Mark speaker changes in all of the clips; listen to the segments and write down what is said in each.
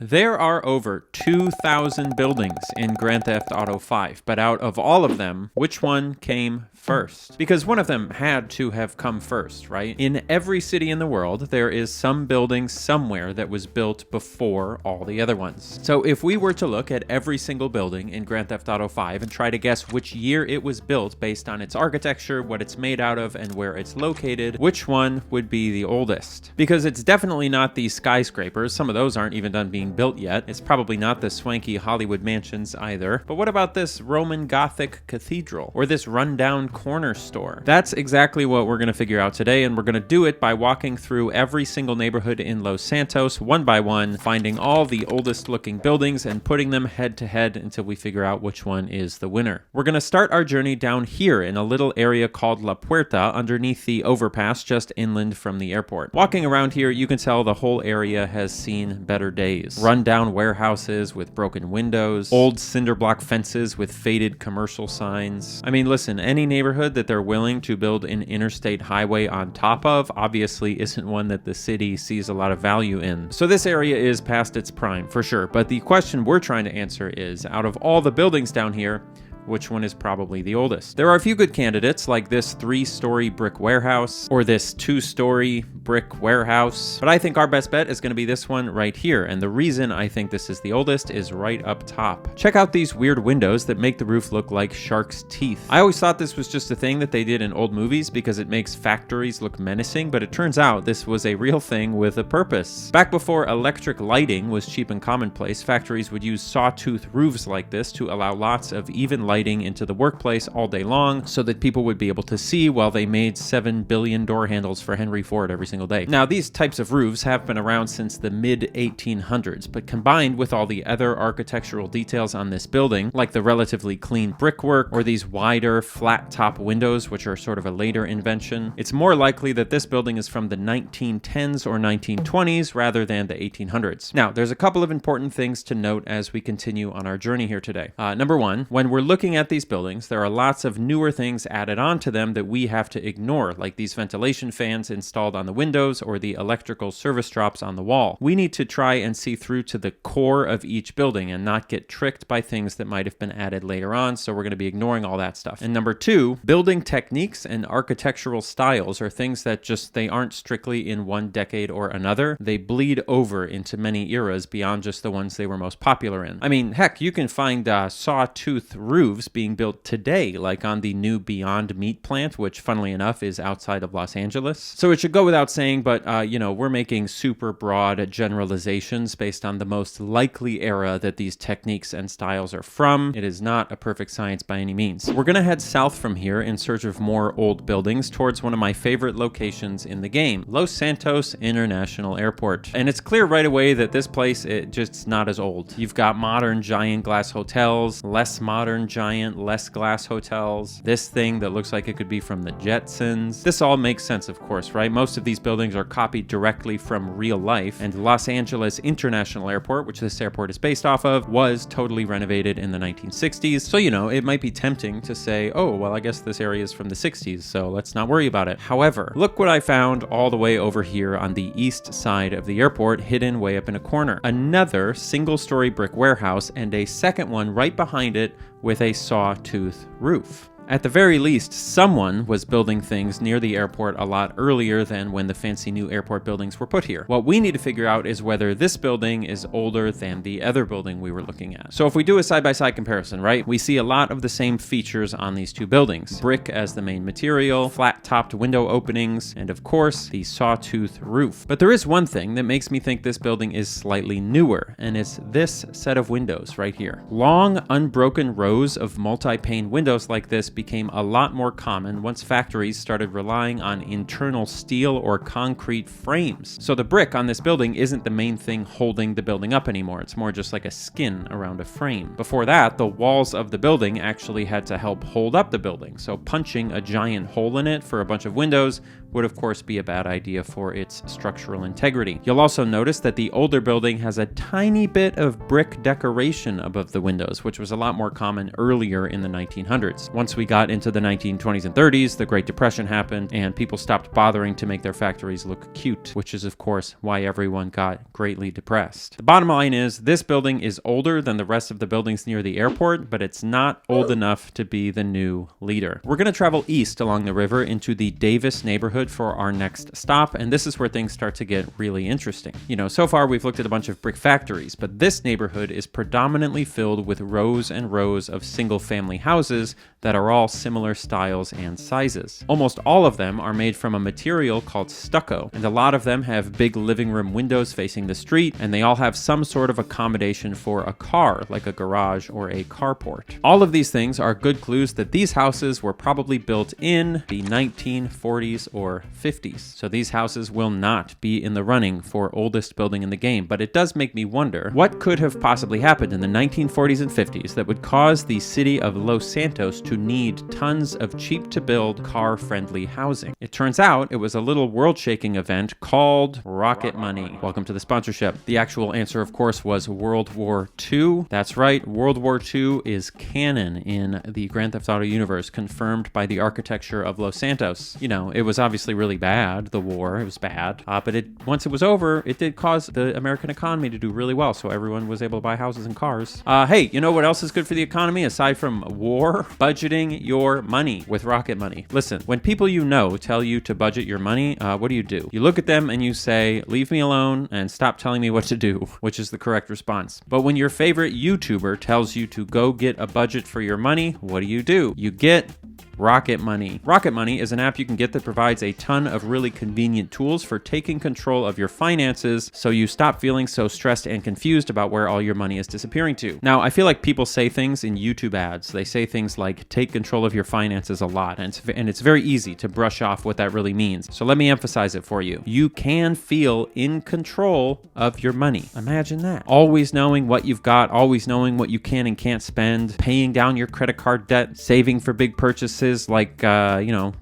Speaker 1: There are over 2,000 buildings in Grand Theft Auto 5, but out of all of them, which one came first? Because one of them had to have come first, right? In every city in the world, there is some building somewhere that was built before all the other ones. So if we were to look at every single building in Grand Theft Auto 5 and try to guess which year it was built based on its architecture, what it's made out of, and where it's located, which one would be the oldest? Because it's definitely not these skyscrapers. Some of those aren't even done being built yet. It's probably not the swanky Hollywood mansions either. But what about this Roman Gothic cathedral or this rundown corner store? That's exactly what we're going to figure out today, and we're going to do it by walking through every single neighborhood in Los Santos one by one, finding all the oldest looking buildings and putting them head to head until we figure out which one is the winner. We're going to start our journey down here in a little area called La Puerta underneath the overpass just inland from the airport. Walking around here, you can tell the whole area has seen better days. Run-down warehouses with broken windows, old cinder block fences with faded commercial signs. I mean, listen, any neighborhood that they're willing to build an interstate highway on top of obviously isn't one that the city sees a lot of value in. So this area is past its prime, for sure. But the question we're trying to answer is, out of all the buildings down here, which one is probably the oldest? There are a few good candidates, like this 3-story brick warehouse or this 2-story brick warehouse, but I think our best bet is going to be this one right here, and the reason I think this is the oldest is right up top. Check out these weird windows that make the roof look like shark's teeth. I always thought this was just a thing that they did in old movies because it makes factories look menacing, but it turns out this was a real thing with a purpose. Back before electric lighting was cheap and commonplace, factories would use sawtooth roofs like this to allow lots of even light into the workplace all day long so that people would be able to see while they made 7 billion door handles for Henry Ford every single day. Now, these types of roofs have been around since the mid-1800s, but combined with all the other architectural details on this building, like the relatively clean brickwork or these wider flat top windows, which are sort of a later invention, it's more likely that this building is from the 1910s or 1920s rather than the 1800s. Now, there's a couple of important things to note as we continue on our journey here today. Number one, when we're looking at these buildings, there are lots of newer things added onto them that we have to ignore, like these ventilation fans installed on the windows or the electrical service drops on the wall. We need to try and see through to the core of each building and not get tricked by things that might have been added later on, so we're going to be ignoring all that stuff. And number two, building techniques and architectural styles are things that they aren't strictly in one decade or another. They bleed over into many eras beyond just the ones they were most popular in. I mean, heck, you can find sawtooth roofs being built today, like on the new Beyond Meat plant, which funnily enough is outside of Los Angeles. So it should go without saying, but we're making super broad generalizations based on the most likely era that these techniques and styles are from. It is not a perfect science by any means. We're gonna head south from here in search of more old buildings towards one of my favorite locations in the game, Los Santos International Airport. And it's clear right away that this place, it's just not as old. You've got modern giant glass hotels, less modern giant, less glass hotels, this thing that looks like it could be from the Jetsons. This all makes sense, of course, right? Most of these buildings are copied directly from real life, and Los Angeles International Airport, which this airport is based off of, was totally renovated in the 1960s. So, it might be tempting to say, oh, well, I guess this area is from the 60s, so let's not worry about it. However, look what I found all the way over here on the east side of the airport, hidden way up in a corner. Another single-story brick warehouse, and a second one right behind it with a sawtooth roof. At the very least, someone was building things near the airport a lot earlier than when the fancy new airport buildings were put here. What we need to figure out is whether this building is older than the other building we were looking at. So if we do a side-by-side comparison, right, we see a lot of the same features on these two buildings. Brick as the main material, flat-topped window openings, and of course, the sawtooth roof. But there is one thing that makes me think this building is slightly newer, and it's this set of windows right here. Long, unbroken rows of multi-pane windows like this became a lot more common once factories started relying on internal steel or concrete frames. So the brick on this building isn't the main thing holding the building up anymore. It's more just like a skin around a frame. Before that, the walls of the building actually had to help hold up the building. So punching a giant hole in it for a bunch of windows would of course be a bad idea for its structural integrity. You'll also notice that the older building has a tiny bit of brick decoration above the windows, which was a lot more common earlier in the 1900s. Once we got into the 1920s and 30s, the Great Depression happened, and people stopped bothering to make their factories look cute, which is of course why everyone got greatly depressed. The bottom line is, this building is older than the rest of the buildings near the airport, but it's not old enough to be the new leader. We're going to travel east along the river into the Davis neighborhood for our next stop, and this is where things start to get really interesting. You know, so far we've looked at a bunch of brick factories, but this neighborhood is predominantly filled with rows and rows of single-family houses that are all similar styles and sizes. Almost all of them are made from a material called stucco, and a lot of them have big living room windows facing the street, and they all have some sort of accommodation for a car, like a garage or a carport. All of these things are good clues that these houses were probably built in the 1940s or 50s. So these houses will not be in the running for oldest building in the game, but it does make me wonder what could have possibly happened in the 1940s and 50s that would cause the city of Los Santos to need tons of cheap-to-build, car-friendly housing. It turns out it was a little world-shaking event called Rocket Money. Welcome to the sponsorship. The actual answer, of course, was World War II. That's right, World War II is canon in the Grand Theft Auto universe, confirmed by the architecture of Los Santos. You know, it was obviously really bad, the war, it was bad, but once it was over, it did cause the American economy to do really well, so everyone was able to buy houses and cars. Hey, you know what else is good for the economy aside from war? Budgeting your money with Rocket Money. Listen, when people you know tell you to budget your money, what do? You look at them and you say, leave me alone and stop telling me what to do, which is the correct response. But when your favorite YouTuber tells you to go get a budget for your money, what do? You get Rocket Money. Rocket Money is an app you can get that provides a ton of really convenient tools for taking control of your finances so you stop feeling so stressed and confused about where all your money is disappearing to. Now, I feel like people say things in YouTube ads. They say things like, take control of your finances a lot, and it's very easy to brush off what that really means. So let me emphasize it for you. You can feel in control of your money. Imagine that. Always knowing what you've got, always knowing what you can and can't spend, paying down your credit card debt, saving for big purchases, like,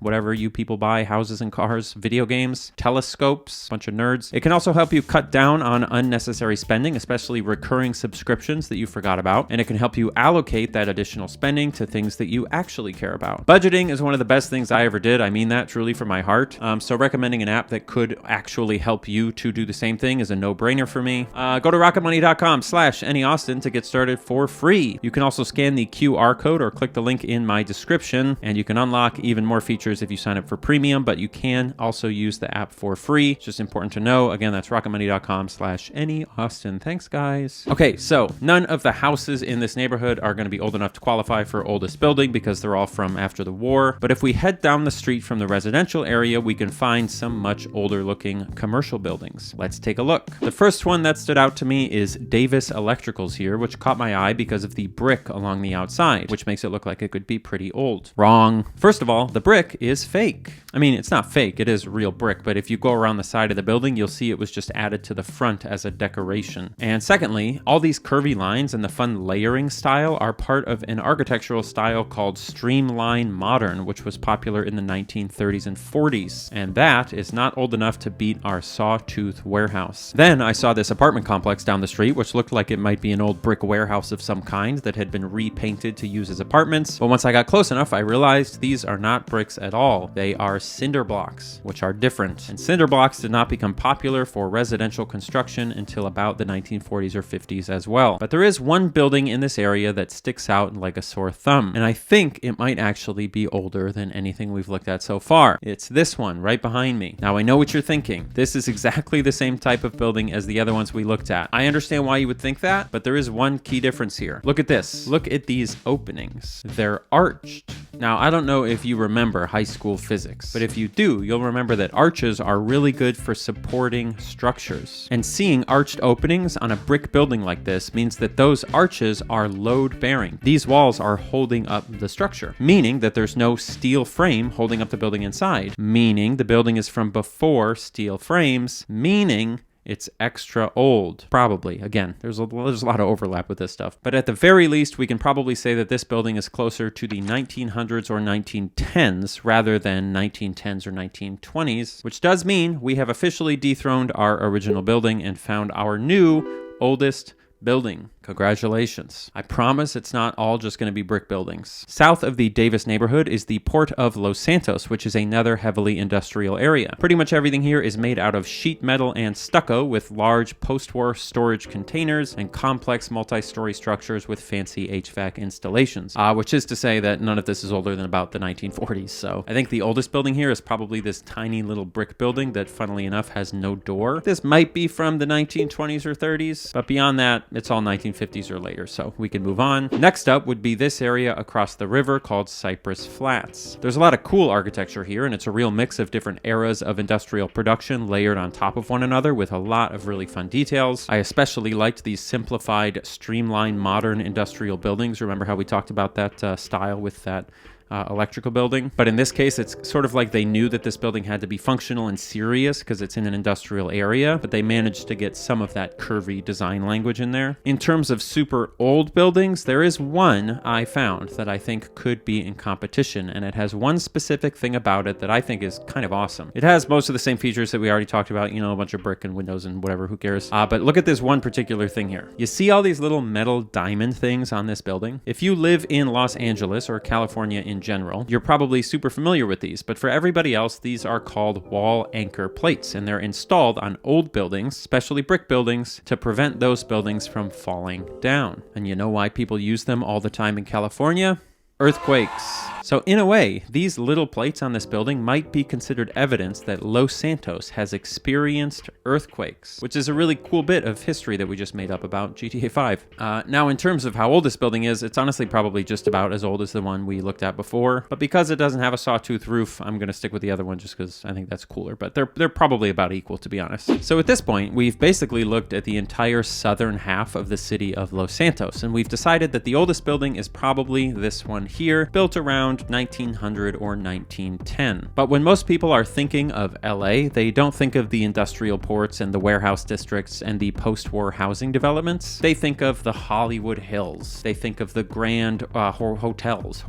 Speaker 1: whatever you people buy, houses and cars, video games, telescopes, bunch of nerds. It can also help you cut down on unnecessary spending, especially recurring subscriptions that you forgot about, and it can help you allocate that additional spending to things that you actually care about. Budgeting is one of the best things I ever did. I mean that truly from my heart. So recommending an app that could actually help you to do the same thing is a no-brainer for me. Go to rocketmoney.com/AnyAustin to get started for free. You can also scan the QR code or click the link in my description, and you can unlock even more features if you sign up for premium, but you can also use the app for free. It's just important to know. Again, that's rocketmoney.com/AnyAustin. Thanks, guys. Okay, so none of the houses in this neighborhood are going to be old enough to qualify for oldest building because they're all from after the war. But if we head down the street from the residential area, we can find some much older looking commercial buildings. Let's take a look. The first one that stood out to me is Davis Electricals here, which caught my eye because of the brick along the outside, which makes it look like it could be pretty old. Wrong. First of all, the brick is fake. I mean, it's not fake, it is real brick, but if you go around the side of the building, you'll see it was just added to the front as a decoration. And secondly, all these curvy lines and the fun layering style are part of an architectural style called Streamline Modern, which was popular in the 1930s and 40s. And that is not old enough to beat our Sawtooth warehouse. Then I saw this apartment complex down the street, which looked like it might be an old brick warehouse of some kind that had been repainted to use as apartments. But once I got close enough, I realized these are not bricks at all. They are cinder blocks, which are different. And cinder blocks did not become popular for residential construction until about the 1940s or 50s as well. But there is one building in this area that sticks out like a sore thumb, and I think it might actually be older than anything we've looked at so far. It's this one right behind me. Now I know what you're thinking. This is exactly the same type of building as the other ones we looked at. I understand why you would think that, but there is one key difference here. Look at this. Look at these openings. They're arched. Now, I don't know if you remember high school physics, but if you do, you'll remember that arches are really good for supporting structures. And seeing arched openings on a brick building like this means that those arches are load-bearing. These walls are holding up the structure, meaning that there's no steel frame holding up the building inside, meaning the building is from before steel frames, meaning it's extra old. Probably. Again, there's a lot of overlap with this stuff. But at the very least, we can probably say that this building is closer to the 1900s or 1910s rather than 1910s or 1920s, which does mean we have officially dethroned our original building and found our new oldest building. Congratulations. I promise it's not all just going to be brick buildings. South of the Davis neighborhood is the Port of Los Santos, which is another heavily industrial area. Pretty much everything here is made out of sheet metal and stucco with large post-war storage containers and complex multi-story structures with fancy HVAC installations, which is to say that none of this is older than about the 1940s. So I think the oldest building here is probably this tiny little brick building that, funnily enough, has no door. This might be from the 1920s or 30s, but beyond that, it's all 1950s or later, so we can move on. Next up would be this area across the river called Cypress Flats. There's a lot of cool architecture here, and it's a real mix of different eras of industrial production layered on top of one another with a lot of really fun details. I especially liked these simplified, streamlined, modern industrial buildings. Remember how we talked about that style with that electrical building? But in this case, it's sort of like they knew that this building had to be functional and serious because it's in an industrial area, but they managed to get some of that curvy design language in there. In terms of super old buildings, there is one I found that I think could be in competition, and it has one specific thing about it that I think is kind of awesome. It has most of the same features that we already talked about, you know, a bunch of brick and windows and whatever, who cares? But look at this one particular thing here. You see all these little metal diamond things on this building? If you live in Los Angeles or California in general, you're probably super familiar with these, but for everybody else, these are called wall anchor plates, and they're installed on old buildings, especially brick buildings, to prevent those buildings from falling down. And you know why people use them all the time in California? Earthquakes. So in a way, these little plates on this building might be considered evidence that Los Santos has experienced earthquakes, which is a really cool bit of history that we just made up about GTA 5. Now, in terms of how old this building is, it's honestly probably just about as old as the one we looked at before, but because it doesn't have a sawtooth roof, I'm going to stick with the other one just because I think that's cooler, but they're probably about equal, to be honest. So at this point, we've basically looked at the entire southern half of the city of Los Santos, and we've decided that the oldest building is probably this one here, built around 1900 or 1910. But when most people are thinking of LA, they don't think of the industrial ports and the warehouse districts and the post-war housing developments. They think of the Hollywood Hills. They think of the grand hotels.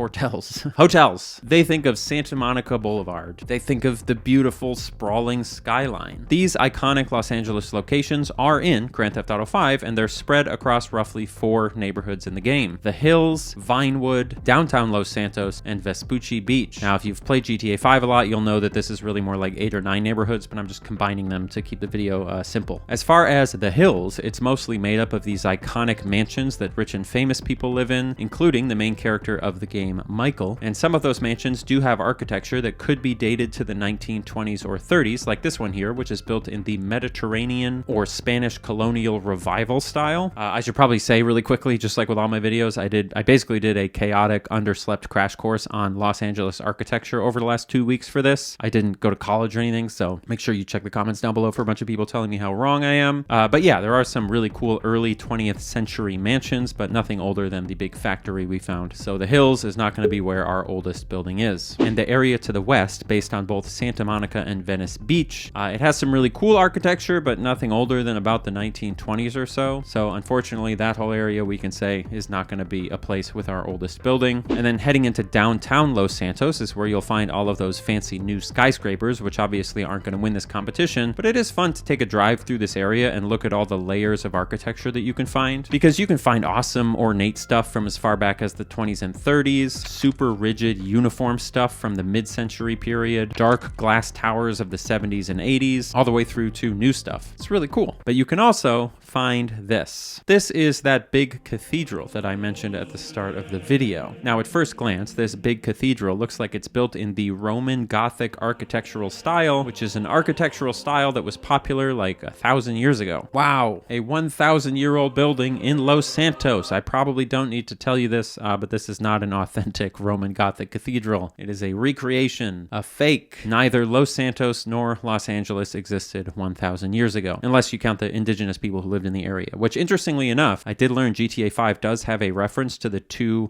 Speaker 1: They think of Santa Monica Boulevard. They think of the beautiful sprawling skyline. These iconic Los Angeles locations are in Grand Theft Auto 5, and they're spread across roughly 4 neighborhoods in the game: the Hills, Vinewood, downtown Los Santos, and Vespucci Beach. Now, if you've played GTA 5 a lot, you'll know that this is really more like 8 or 9 neighborhoods, but I'm just combining them to keep the video simple. As far as the Hills, it's mostly made up of these iconic mansions that rich and famous people live in, including the main character of the game, Michael, and some of those mansions do have architecture that could be dated to the 1920s or 30s, like this one here, which is built in the Mediterranean or Spanish colonial revival style. I should probably say really quickly, just like with all my videos, I basically did a chaotic, underslept crash course on Los Angeles architecture over the last 2 weeks for this. I didn't go to college or anything, so make sure you check the comments down below for a bunch of people telling me how wrong I am. But yeah, there are some really cool early 20th century mansions, but nothing older than the big factory we found. So the Hills is not going to be where our oldest building is. And the area to the west, based on both Santa Monica and Venice Beach, it has some really cool architecture, but nothing older than about the 1920s or so. So unfortunately, that whole area we can say is not going to be a place with our oldest building. And then heading into downtown Los Santos is where you'll find all of those fancy new skyscrapers, which obviously aren't going to win this competition, but it is fun to take a drive through this area and look at all the layers of architecture that you can find, because you can find awesome ornate stuff from as far back as the 20s and 30s, super rigid uniform stuff from the mid-century period, dark glass towers of the 70s and 80s, all the way through to new stuff. It's really cool. But you can also find this. This is that big cathedral that I mentioned at the start of the video. Now, at first glance, this big cathedral looks like it's built in the Roman Gothic architectural style, which is an architectural style that was popular like 1,000 years ago. Wow, a 1,000-year-old building in Los Santos. I probably don't need to tell you this, but this is not an authentic Roman Gothic cathedral. It is a recreation, a fake. Neither Los Santos nor Los Angeles existed 1,000 years ago, unless you count the indigenous people who lived in the area, which interestingly enough, I did learn GTA 5 does have a reference to the two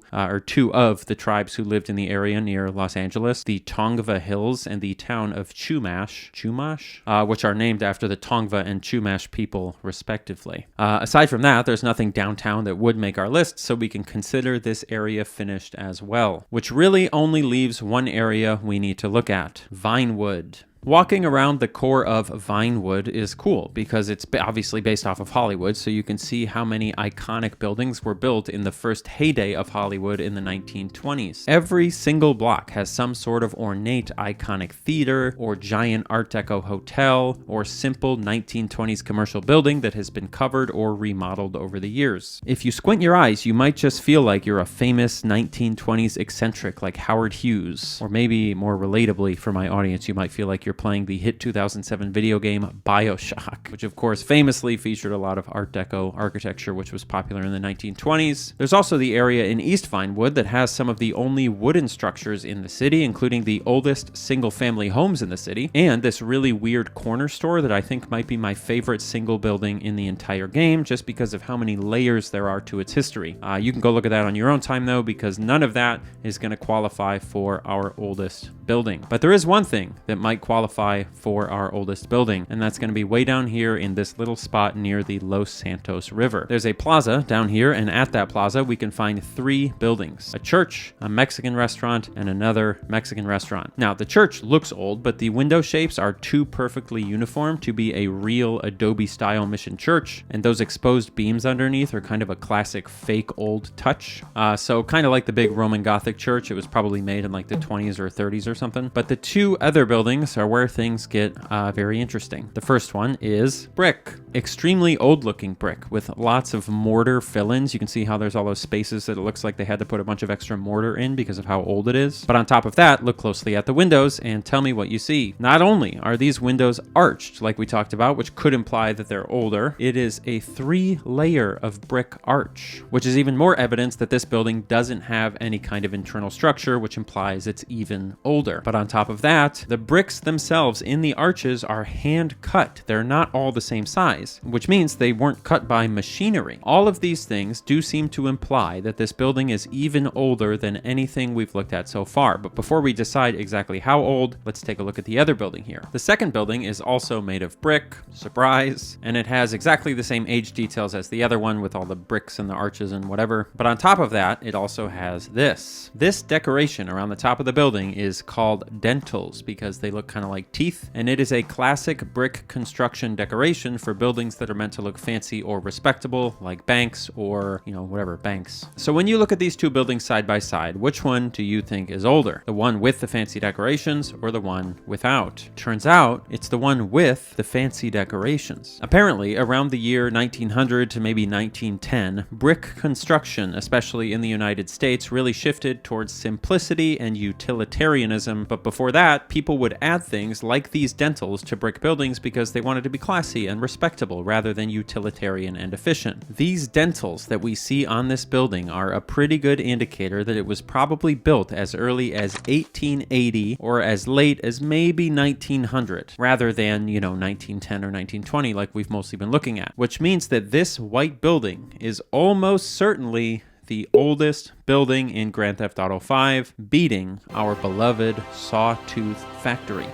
Speaker 1: of the tribes who lived in the area near Los Angeles, the Tongva Hills and the town of Chumash, which are named after the Tongva and Chumash people, respectively. Aside from that, there's nothing downtown that would make our list, so we can consider this area finished as well, which really only leaves one area we need to look at: Vinewood. Walking around the core of Vinewood is cool because it's obviously based off of Hollywood, so you can see how many iconic buildings were built in the first heyday of Hollywood in the 1920s. Every single block has some sort of ornate iconic theater or giant Art Deco hotel or simple 1920s commercial building that has been covered or remodeled over the years. If you squint your eyes, you might just feel like you're a famous 1920s eccentric like Howard Hughes, or maybe more relatably for my audience, you might feel like you're playing the hit 2007 video game BioShock, which of course famously featured a lot of Art Deco architecture, which was popular in the 1920s. There's also the area in East Vinewood that has some of the only wooden structures in the city, including the oldest single-family homes in the city, and this really weird corner store that I think might be my favorite single building in the entire game, just because of how many layers there are to its history. You can go look at that on your own time, though, because none of that is going to qualify for our oldest building. But there is one thing that might qualify for our oldest building, and that's going to be way down here in this little spot near the Los Santos River. There's a plaza down here, and at that plaza we can find 3 buildings: a church, a Mexican restaurant, and another Mexican restaurant. Now, the church looks old, but the window shapes are too perfectly uniform to be a real Adobe-style mission church, and those exposed beams underneath are kind of a classic fake old touch. So kind of like the big Roman Gothic church, it was probably made in like the 20s or 30s or something. But the 2 other buildings are where things get very interesting. The first one is brick. Extremely old-looking brick with lots of mortar fill-ins. You can see how there's all those spaces that it looks like they had to put a bunch of extra mortar in because of how old it is. But on top of that, look closely at the windows and tell me what you see. Not only are these windows arched, like we talked about, which could imply that they're older, it is a 3-layer of brick arch, which is even more evidence that this building doesn't have any kind of internal structure, which implies it's even older. But on top of that, the bricks themselves in the arches are hand cut. They're not all the same size, which means they weren't cut by machinery. All of these things do seem to imply that this building is even older than anything we've looked at so far. But before we decide exactly how old, let's take a look at the other building here. The second building is also made of brick, surprise, and it has exactly the same age details as the other one with all the bricks and the arches and whatever. But on top of that, it also has this. This decoration around the top of the building is called dentils because they look kind of like teeth, and it is a classic brick construction decoration for buildings that are meant to look fancy or respectable, like banks or, whatever, banks. So when you look at these 2 buildings side by side, which one do you think is older? The one with the fancy decorations or the one without? Turns out it's the one with the fancy decorations. Apparently, around the year 1900 to maybe 1910, brick construction, especially in the United States, really shifted towards simplicity and utilitarianism. But before that, people would add things like these dentils to brick buildings because they wanted to be classy and respectable rather than utilitarian and efficient. These dentils that we see on this building are a pretty good indicator that it was probably built as early as 1880 or as late as maybe 1900 rather than, 1910 or 1920 like we've mostly been looking at, which means that this white building is almost certainly the oldest building in Grand Theft Auto 5, beating our beloved Sawtooth Factory.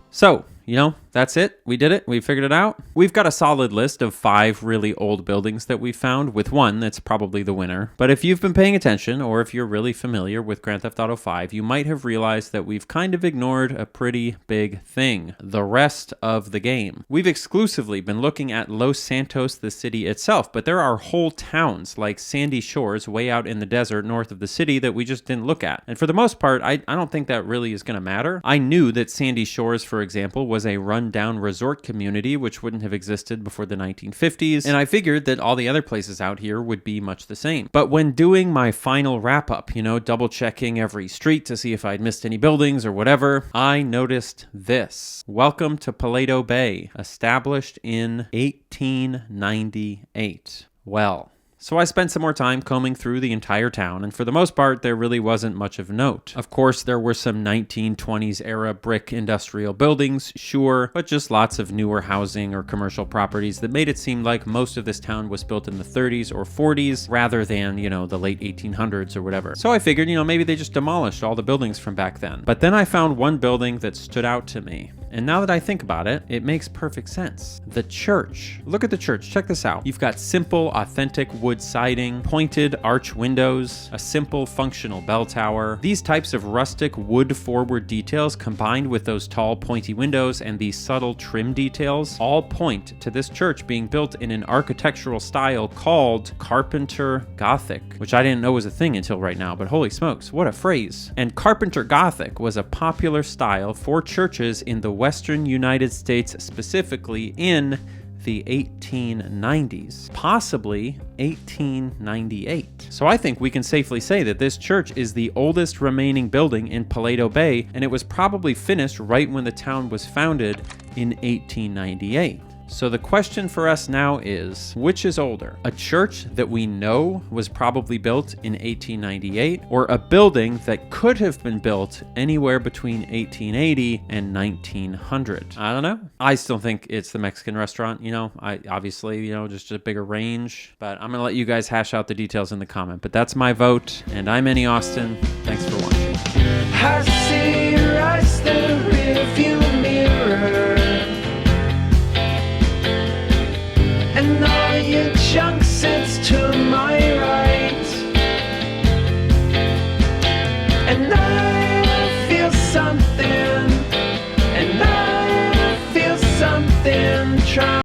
Speaker 1: So, that's it. We did it. We figured it out. We've got a solid list of 5 really old buildings that we found, with one that's probably the winner. But if you've been paying attention, or if you're really familiar with Grand Theft Auto 5, you might have realized that we've kind of ignored a pretty big thing: the rest of the game. We've exclusively been looking at Los Santos, the city itself, but there are whole towns like Sandy Shores way out in the desert north of the city that we just didn't look at. And for the most part, I don't think that really is going to matter. I knew that Sandy Shores, for example, was a run-down resort community which wouldn't have existed before the 1950s, and I figured that all the other places out here would be much the same. But when doing my final wrap-up, double-checking every street to see if I'd missed any buildings or whatever, I noticed this. Welcome to Paleto Bay, established in 1898. Well, So I spent some more time combing through the entire town, and for the most part, there really wasn't much of note. Of course, there were some 1920s era brick industrial buildings, sure, but just lots of newer housing or commercial properties that made it seem like most of this town was built in the 30s or 40s rather than, the late 1800s or whatever. So I figured, maybe they just demolished all the buildings from back then. But then I found one building that stood out to me. And now that I think about it, it makes perfect sense. The church. Look at the church. Check this out. You've got simple, authentic wood siding, pointed arch windows, a simple, functional bell tower. These types of rustic wood forward details combined with those tall, pointy windows and these subtle trim details all point to this church being built in an architectural style called Carpenter Gothic, which I didn't know was a thing until right now, but holy smokes, what a phrase. And Carpenter Gothic was a popular style for churches in the Western United States, specifically in the 1890s, possibly 1898. So I think we can safely say that this church is the oldest remaining building in Paleto Bay, and it was probably finished right when the town was founded in 1898. So the question for us now is, which is older? A church that we know was probably built in 1898, or a building that could have been built anywhere between 1880 and 1900? I don't know. I still think it's the Mexican restaurant, I obviously, just a bigger range, but I'm gonna let you guys hash out the details in the comment. But that's my vote, and I'm Annie Austin. Thanks for watching.